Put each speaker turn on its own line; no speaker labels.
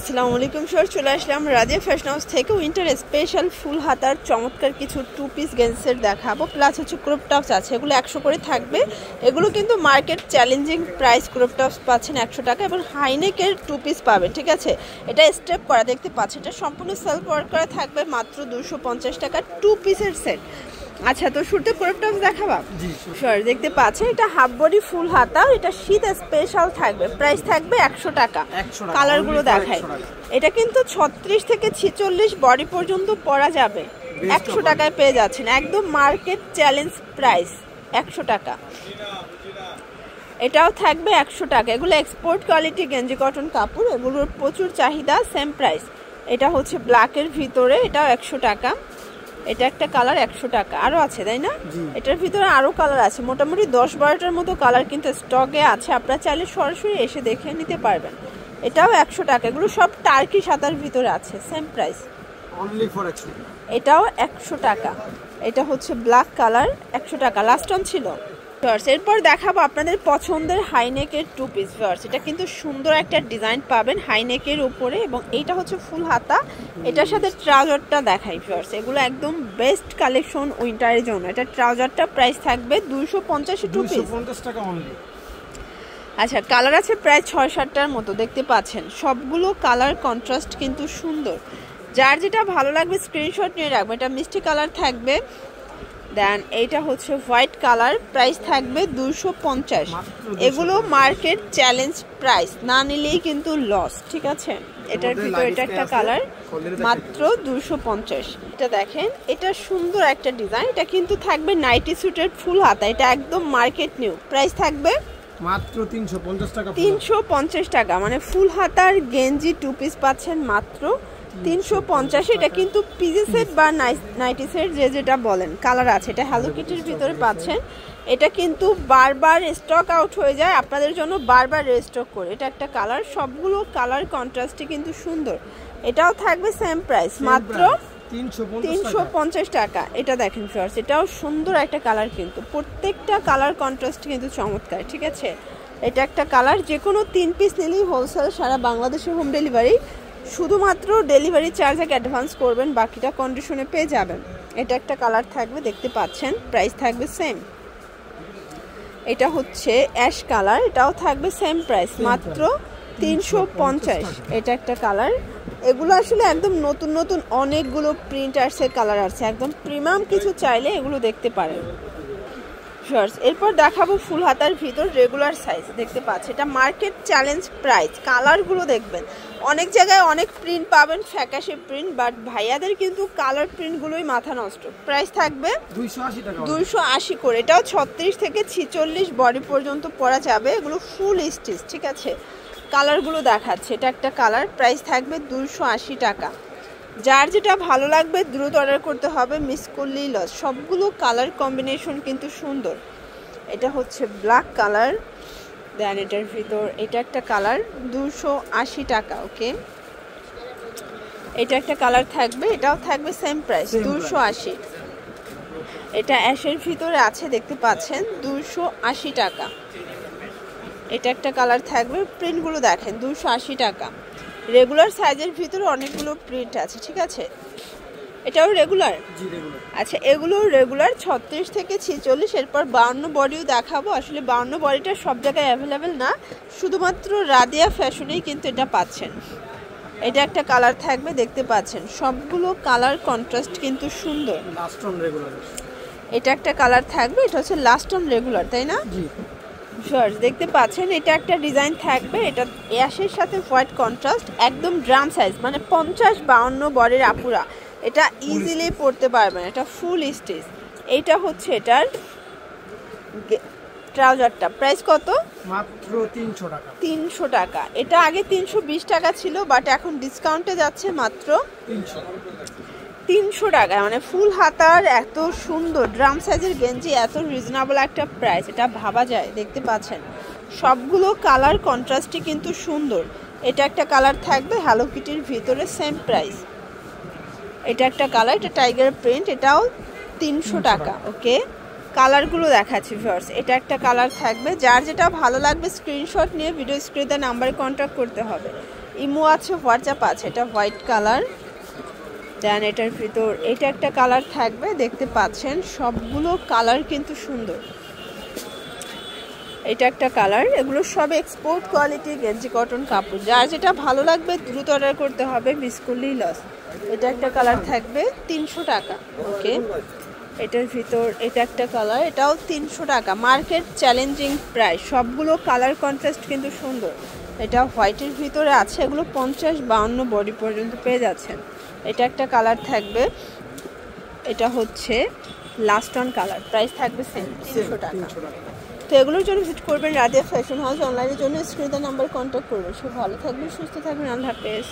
আসসালামু আলাইকুম স্যার, চলে আসলাম রাজিয়া ফ্যাশন হাউস থেকে উইন্টার স্পেশাল ফুল হাতার চমৎকার কিছু টু পিস গেন্সের দেখাবো। প্লাস হচ্ছে ক্রপ টপস আছে, এগুলো 100 করে থাকবে। এগুলো কিন্তু market challenging price. Crop tops পাচ্ছেন 100 টাকা এবং হাইনেকের টু পিস পাবেন, ঠিক আছে। এটা স্টেপ করা দেখতে পাচ্ছেন, এটা সম্পূর্ণ সেলফ ওয়ার্ক করা থাকবে, মাত্র 250 টাকা টু পিসের সেট। আচ্ছা, তো শুরুতে ক্রপ টপস দেখাবা। স্যার দেখতে পাচ্ছেন, এটা হাফ বডি ফুল হাতা, এটা শীত স্পেশাল থাকবে, প্রাইস থাকবে 100 টাকা। কালারগুলো দেখায়, এটা কিন্তু 36 থেকে 46 বডি পর্যন্ত পরা যাবে, 100 টাকায় পেয়ে যাচ্ছেন, একদম মার্কেট চ্যালেঞ্জ প্রাইস 100 টাকা। এটাও থাকবে 100 টাকা। এগুলো এক্সপোর্ট কোয়ালিটি গেঞ্জি কটন কাপড়, এগুলোর প্রচুর চাহিদা, সেম প্রাইস। এটা হচ্ছে ব্ল্যাকের ভিতরে, এটাও 100 টাকা। এটা একটা কালার 100 টাকা, আরো আছে তাই না? এটার ভিতরে আরো কালার আছে, মোটামুটি 10-12টার মতো কালার কিন্তু স্টকে আছে, আপনারা চাইলে সরাসরি এসে দেখে নিতে পারবেন। এটাও 100 টাকা। এগুলো সব টার্কি সাদার ভিতরে আছে, সেম প্রাইস,
অনলি ফর 100।
এটাও 100 টাকা। এটা হচ্ছে ব্ল্যাক কালার, 100 টাকা, লাস্ট অন ছিল। এরপর দেখাবো আপনাদের পছন্দের হাইনেকের টু পিস ভার্স। এটা কিন্তু সুন্দর একটা ডিজাইন পাবেন হাইনেকের উপরে, এবং এইটা হচ্ছে ফুল হাতা, এটার সাথে ট্রাউজারটা দেখাই ভার্স। এগুলো একদম বেস্ট কালেকশন উইন্টারের জন্য। এটা ট্রাউজারটা প্রাইস থাকবে 250 টু পিস,
250 টাকা অনলি।
আচ্ছা, কালার আছে প্রায় 6-7টার মতো, দেখতে পাচ্ছেন সবগুলো কালার কন্ট্রাস্ট কিন্তু সুন্দর। যার যেটা ভালো লাগবে স্ক্রিনশট নিয়ে রাখবে। এটা মিষ্টি কালার থাকবে, দেন এইটা হচ্ছে হোয়াইট কালার, প্রাইস থাকবে 250। এগুলো মার্কেট চ্যালেঞ্জ প্রাইস, না নিলেই কিন্তু লস, ঠিক আছে। এটার ভিতরে এটা একটা কালার, মাত্র 250। এটা দেখেন, এটা সুন্দর একটা ডিজাইন, এটা কিন্তু থাকবে নাইটি স্যুটের ফুল হাতা, এটা একদম মার্কেট নিউ, প্রাইস থাকবে
মাত্র 350 টাকা।
350 টাকা, মানে ফুল হাতার গেঞ্জি টু পিস পাচ্ছেন মাত্র 350। এটা কিন্তু পিজি সেট বা নাইটি সেট যে যেটা বলেন, কালার আছে। এটা হ্যালো কিটির ভিতরে পাচ্ছেন, এটা কিন্তু বারবার স্টক আউট হয়ে যায়, আপনাদের জন্য বারবার রিস্টক করে। এটা একটা কালার, সবগুলো কালার কন্ট্রাস্টে কিন্তু সুন্দর। এটাও থাকবে সেম প্রাইস, মাত্র 350 টাকা। এটা দেখেন ফ্রেন্ডস, এটাও সুন্দর একটা কালার, কিন্তু প্রত্যেকটা কালার কন্ট্রাস্ট কিন্তু চমৎকার, ঠিক আছে। এটা একটা কালার, যে কোনো 3 পিস নিলেই হোলসেল সারা বাংলাদেশে হোম ডেলিভারি, শুধুমাত্র ডেলিভারি চার্জ আগে অ্যাডভান্স করবেন, বাকিটা কন্ডিশনে পেয়ে যাবেন। এটা একটা কালার থাকবে, দেখতে পাচ্ছেন, প্রাইস থাকবে সেম। এটা হচ্ছে অ্যাশ কালার, এটাও থাকবে সেম প্রাইস, মাত্র 350। এটা একটা কালার, এগুলো আসলে একদম নতুন নতুন অনেকগুলো প্রিন্ট আসছে, কালার আসছে, একদম প্রিমিয়াম কিছু চাইলে এগুলো দেখতে পারেন। এরপর দেখাবো ফুল হাতার ভিতর রেগুলার সাইজ, দেখতে পাচ্ছি, এটা মার্কেট চ্যালেঞ্জ প্রাইস। কালারগুলো দেখবেন, অনেক জায়গায় অনেক প্রিন্ট পাবেন, ফ্যাকাশে প্রিন্ট, বাট ভাইয়াদের কিন্তু কালার প্রিন্টগুলোই মাথা নষ্ট। প্রাইস থাকবে 280 করে। এটাও 36 থেকে 46 বডি পর্যন্ত পরা যাবে, এগুলো ফুল স্টিচ, ঠিক আছে। কালারগুলো দেখাচ্ছে, এটা একটা কালার, প্রাইস থাকবে 280 টাকা। যার যেটা ভালো লাগবে দ্রুত অর্ডার করতে হবে, মিস করলেই লস। সবগুলো কালার কম্বিনেশন কিন্তু সুন্দর। এটা হচ্ছে ব্ল্যাক কালার, দেন এটার ভিতর এটা একটা কালার, 280 টাকা, ওকে। এটা একটা কালার থাকবে, এটাও থাকবে সেম প্রাইস, 280। এটা অ্যাশের ভিতরে আছে, দেখতে পাচ্ছেন, 280 টাকা। এটা একটা কালার থাকবে, প্রিন্টগুলো দেখেন, 280 টাকা। রেগুলার সাইজের ভিতরে অনেকগুলো প্রিন্ট আছে, ঠিক আছে। এটাও রেগুলার, আচ্ছা, এগুলো রেগুলার 36 থেকে 46। এরপর 52 বডিও দেখাবো। আসলে 52 বডিটা সব জায়গায় অ্যাভেলেবেল না, শুধুমাত্র রাদিয়া ফ্যাশনেই কিন্তু এটা পাচ্ছেন। এটা একটা কালার থাকবে, দেখতে পাচ্ছেন, সবগুলো কালার কন্ট্রাস্ট কিন্তু সুন্দর।
লাস্ট অন রেগুলার,
এটা একটা কালার থাকবে, এটা হচ্ছে লাস্ট অন রেগুলার, তাই না? দেখতে পাচ্ছেন, এটা একটা ডিজাইন থাকবে, এটা অ্যাশের সাথে হোয়াইট কন্ট্রাস্ট, একদম ড্রাম সাইজ, মানে 50-52 বডির আপুরা এটা ইজিলি পরতে পারবেন, এটা ফুল স্টিচ। এইটা হচ্ছে এটার ট্রাউজারটা, প্রাইস কত?
মাত্র 300 টাকা।
300 টাকা। এটা আগে 320 টাকা ছিল, বাট এখন ডিসকাউন্টে যাচ্ছে মাত্র 300 টাকা। মানে ফুল হাতার এত সুন্দর ড্রাম সাইজের গেঞ্জি, এত রিজনেবল একটা প্রাইস, এটা ভাবা যায়। দেখতে পাচ্ছেন সবগুলো কালার কন্ট্রাস্টই কিন্তু সুন্দর। এটা একটা কালার থাকবে হ্যালো কিটির ভিতরে, সেম প্রাইস। এটা একটা কালার, এটা টাইগার প্রিন্ট, এটাও 300 টাকা, ওকে। কালারগুলো দেখাচ্ছি ভিউয়ার্স। এটা একটা কালার থাকবে, যার যেটা ভালো লাগবে স্ক্রিনশট নিয়ে ভিডিও স্ক্রিনে নাম্বারে কন্ট্যাক্ট করতে হবে। ইমো আছে, হোয়াটসঅ্যাপ আছে। এটা হোয়াইট কালার, দেন এটার ভিতর এটা একটা কালার থাকবে, দেখতে পাচ্ছেন সবগুলো কালার কিন্তু সুন্দর। এটা একটা কালার, এগুলো সব এক্সপোর্ট কোয়ালিটি গেঞ্জি কটন কাপড়। যার যেটা ভালো লাগবে দ্রুত অর্ডার করতে হবে, মিস করলেই লস। এটা একটা কালার থাকবে 300 টাকা। ওকে, এটার ভিতর এটা একটা কালার, এটাও 300 টাকা। মার্কেট চ্যালেঞ্জিং প্রাইস, সবগুলো কালার কন্ট্রাস্ট কিন্তু সুন্দর। এটা হোয়াইটের ভিতরে আছে, এগুলো 50-52 বডি পর্যন্ত পেয়ে যাচ্ছেন। এটা একটা কালার থাকবে, এটা হচ্ছে লাস্ট অন কালার, প্রাইস থাকবে সেম 300 টাকা। তো এগুলোর জন্য ভিজিট করবেন রাদিয়া ফ্যাশন হাউস। অনলাইনের জন্য স্ক্রিনে নাম্বার কন্ট্যাক্ট করবেন। সব ভালো থাকবেন, সুস্থ থাকবেন, আল্লাহ হাফেজ।